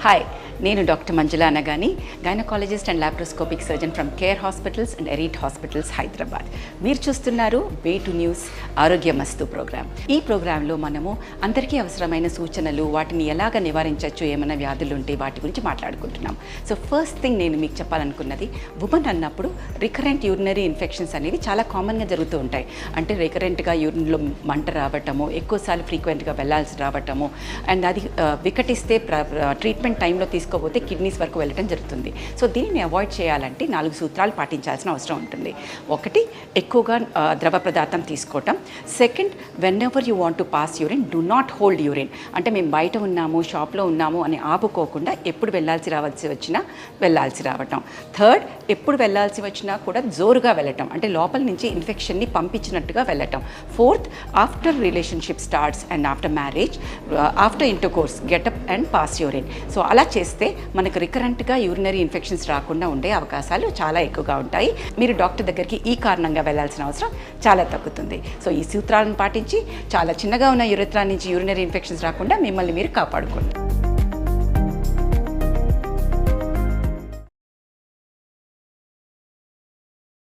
Hi, నేను doctor Manjula Anagani, gynaecologist and laparoscopic surgeon from care hospitals and Arete hospitals Hyderabad. మీరు చూస్తున్నారు way to news Arogyamastu programme. ఈ ప్రోగ్రాంలో మనము అందరికీ అవసరమైన సూచనలు, వాటిని ఎలాగ నివారించవచ్చు, ఏమైనా వ్యాధులు ఉంటే వాటి గురించి మాట్లాడుకుంటున్నాం. సో ఫస్ట్ థింగ్ నేను మీకు చెప్పాలనుకున్నది, ఉమెన్ అన్నప్పుడు రికరెంట్ యూరినరీ ఇన్ఫెక్షన్స్ అనేవి చాలా కామన్గా జరుగుతూ ఉంటాయి. అంటే రికరెంట్గా యూరిన్లో మంట రావటము, ఎక్కువసార్లు ఫ్రీక్వెంట్గా వెళ్ళాల్సి రావటము, అండ్ అది వికటిస్తే ట్రీట్మెంట్ టైంలో తీసుకోపోతే కిడ్నీస్ వరకు వెళ్ళటం జరుగుతుంది. సో దీనిని అవాయిడ్ చేయాలంటే 4 సూత్రాలు పాటించాల్సిన అవసరం ఉంటుంది. ఒకటి, ఎక్కువగా ద్రవ పదార్థం తీసుకోవటం. Second, when ever you want to pass urine, do not hold urine. అంటే మేము బయట ఉన్నాము, షాప్లో ఉన్నాము అని ఆపుకోకుండా ఎప్పుడు రావాల్సి వచ్చినా వెళ్ళాల్సి రావటం. థర్డ్, ఎప్పుడు వెళ్ళాల్సి వచ్చినా కూడా జోరుగా వెళ్ళటం, అంటే లోపల నుంచి ఇన్ఫెక్షన్ని పంపించినట్టుగా వెళ్ళటం. Fourth, after relationship starts and after marriage, after intercourse, getup and pass urine. So అలా చేస్తే మనకు రికరెంట్గా యూరినరీ ఇన్ఫెక్షన్స్ రాకుండా ఉండే అవకాశాలు చాలా ఎక్కువగా ఉంటాయి. మీరు డాక్టర్ దగ్గరికి ఈ కారణంగా వెళ్ళాల్సిన అవసరం చాలా తగ్గుతుంది. సో ఈ సూత్రాలను పాటించి చాలా చిన్నగా ఉన్న యూరిత్రా నుంచి యూరినరీ ఇన్ఫెక్షన్స్ రాకుండా మిమ్మల్ని మీరు కాపాడుకోండి.